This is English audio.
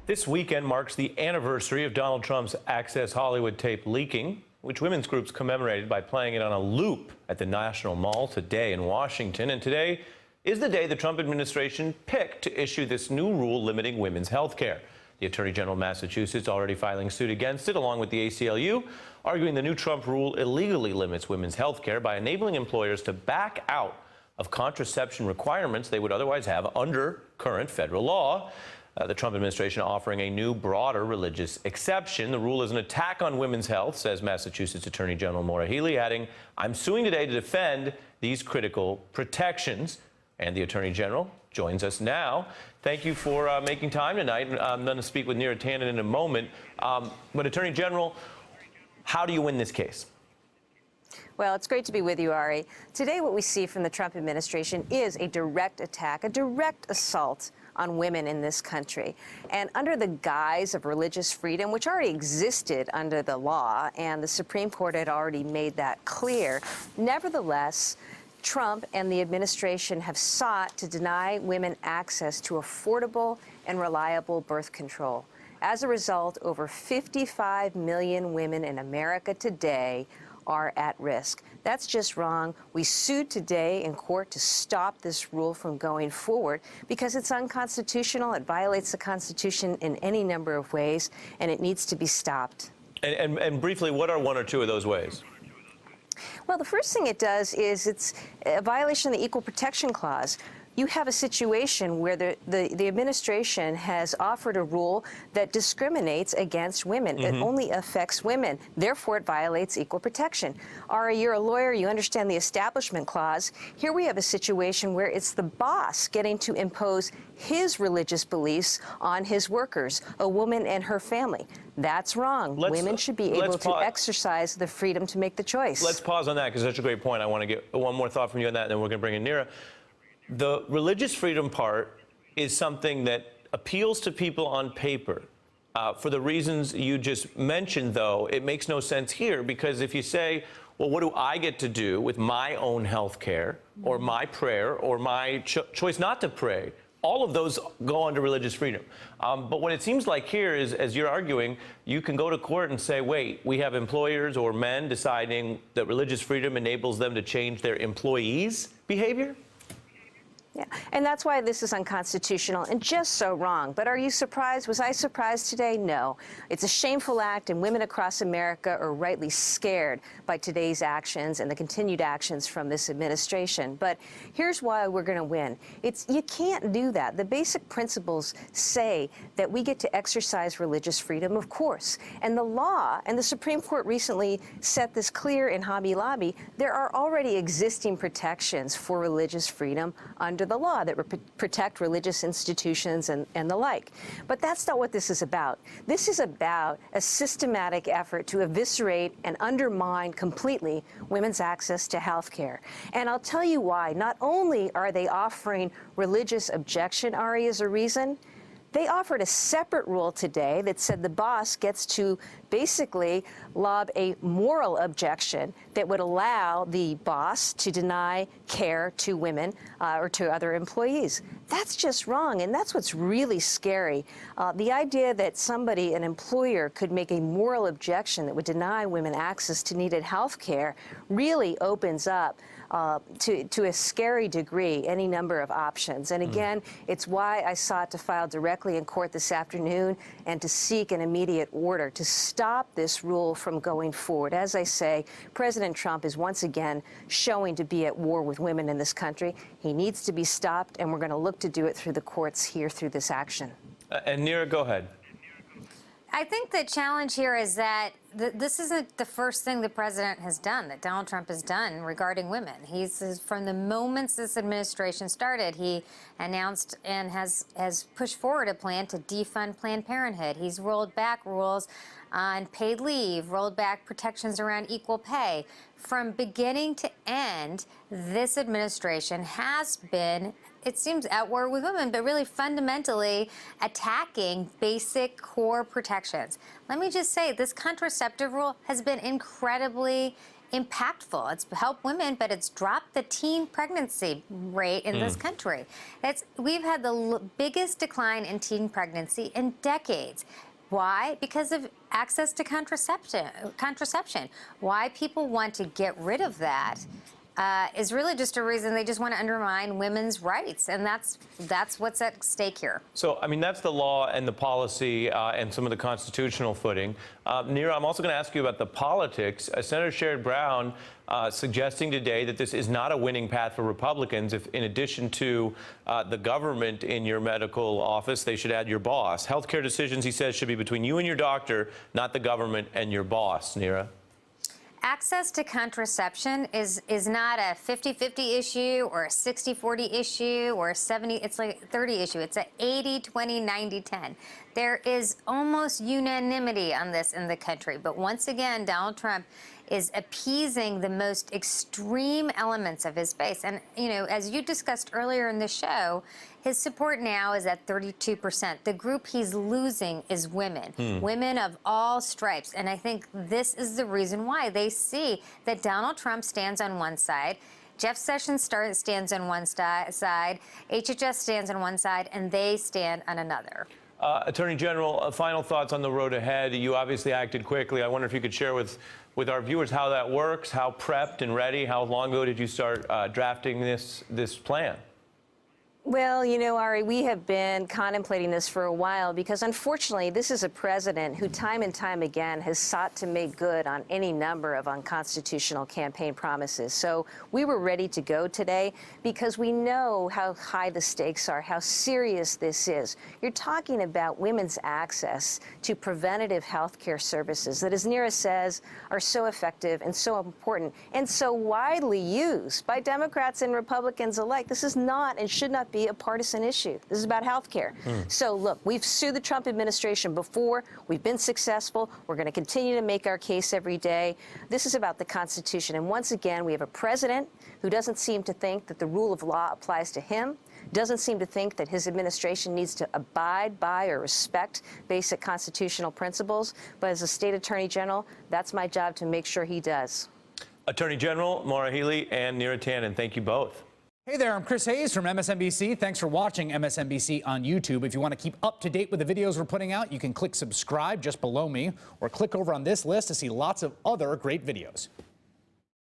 This weekend marks the anniversary of Donald Trump's Access Hollywood tape leaking, which women's groups commemorated by playing it on a loop at the National Mall today in Washington. And today is the day the Trump administration picked to issue this new rule limiting women's health care. The Attorney General of Massachusetts already filing suit against it, along with the ACLU, arguing the new Trump rule illegally limits women's health care by enabling employers to back out of contraception requirements they would otherwise have under current federal law. The Trump administration offering a new, broader religious exception. The rule is an attack on women's health, says Massachusetts Attorney General Maura Healey, adding, "I'm suing today to defend these critical protections." And the Attorney General joins us now. Thank you for making time tonight. I'm going to speak with Neera Tanden in a moment. But Attorney General, how do you win this case? Well, it's great to be with you, Ari. Today, what we see from the Trump administration is a direct attack, a direct assault on women in this country. And under the guise of religious freedom, which already existed under the law, and the Supreme Court had already made that clear, nevertheless, Trump and the administration have sought to deny women access to affordable and reliable birth control. As a result, over 55 million women in America today are at risk. That's just wrong. We sued today in court to stop this rule from going forward because it's unconstitutional. It violates the Constitution in any number of ways, and it needs to be stopped. And briefly, what are one or two of those ways? Well, the first thing it does is it's a violation of the Equal Protection Clause. You have a situation where the administration has offered a rule that discriminates against women. It only affects women. Therefore, it violates equal protection. Ari, you're a lawyer. You understand the Establishment Clause. Here we have a situation where it's the boss getting to impose his religious beliefs on his workers, a woman and her family. That's wrong. Women should be able to exercise the freedom to make the choice. Let's pause on that because that's a great point. I want to get one more thought from you on that, and then we're going to bring in Neera. The religious freedom part is something that appeals to people on paper. For the reasons you just mentioned, though, it makes no sense here because if you say, well, what do I get to do with my own health care or my prayer or my choice not to pray? All of those go under religious freedom. But what it seems like here is, as you're arguing, you can go to court and say, wait, we have employers or men deciding that religious freedom enables them to change their employees' behavior? Yeah, and that's why this is unconstitutional and just so wrong. But are you surprised? Was I surprised today? No. It's a shameful act, and women across America are rightly scared by today's actions and the continued actions from this administration. But here's why we're going to win. You can't do that. The basic principles say that we get to exercise religious freedom, of course. And the law, and the Supreme Court recently set this clear in Hobby Lobby, there are already existing protections for religious freedom under the law that protect religious institutions and the like. But that's not what this is about. This is about a systematic effort to eviscerate and undermine completely women's access to health care. And I'll tell you why. Not only are they offering religious objection, Ari, as a reason, they offered a separate rule today that said the boss gets to basically lob a moral objection that would allow the boss to deny care to women or to other employees. That's just wrong, and that's what's really scary. The idea that somebody, an employer, could make a moral objection that would deny women access to needed health care really opens up to a scary degree any number of options. And again, it's why I sought to file directly in court this afternoon and to seek an immediate order to stop this rule from going forward. As I say, President Trump is once again showing to be at war with women in this country. He needs to be stopped, and we're going to look to do it through the courts here through this action. And Neera, go ahead. I think the challenge here is that this isn't the first thing the president has done, that Donald Trump has done regarding women. From the moments this administration started, he announced and has pushed forward a plan to defund Planned Parenthood. He's rolled back rules on paid leave, rolled back protections around equal pay. From beginning to end, this administration has been, it seems, at war with women, but really fundamentally attacking basic core protections. Let me just say, this contraceptive rule has been incredibly impactful. It's helped women, but it's dropped the teen pregnancy rate in this country. We've had the biggest decline in teen pregnancy in decades. Why? Because of access to contraception. Why people want to get rid of that is really just a reason they just want to undermine women's rights, and that's what's at stake here. So, I mean, that's the law and the policy and some of the constitutional footing. Neera, I'm also going to ask you about the politics. Senator Sherrod Brown suggesting today that this is not a winning path for Republicans if, in addition to the government in your medical office, they should add your boss. Healthcare decisions, he says, should be between you and your doctor, not the government and your boss. Neera? Access to contraception is not a 50-50 issue or a 60-40 issue or a 70, it's like a 30 issue. It's a 80-20-90-10. There is almost unanimity on this in the country. But once again, Donald Trump is appeasing the most extreme elements of his base. And, you know, as you discussed earlier in the show, his support now is at 32%. The group he's losing is women, women of all stripes. And I think this is the reason why they see that Donald Trump stands on one side, Jeff Sessions stands on one side, HHS stands on one side, and they stand on another. Attorney General, final thoughts on the road ahead. You obviously acted quickly. I wonder if you could share with our viewers how that works, how prepped and ready, how long ago did you start drafting this plan? Well, you know, Ari, we have been contemplating this for a while because, unfortunately, this is a president who time and time again has sought to make good on any number of unconstitutional campaign promises. So we were ready to go today because we know how high the stakes are, how serious this is. You're talking about women's access to preventative health care services that, as Neera says, are so effective and so important and so widely used by Democrats and Republicans alike. This is not and should not be a partisan issue. This is about health care. So, look, we've sued the Trump administration before. We've been successful. We're going to continue to make our case every day. This is about the Constitution. And once again, we have a president who doesn't seem to think that the rule of law applies to him, doesn't seem to think that his administration needs to abide by or respect basic constitutional principles. But as a state attorney general, that's my job to make sure he does. Attorney General Maura Healey and Neera Tanden, thank you both. Hey there, I'm Chris Hayes from MSNBC. Thanks for watching MSNBC on YouTube. If you want to keep up to date with the videos we're putting out, you can click subscribe just below me or click over on this list to see lots of other great videos.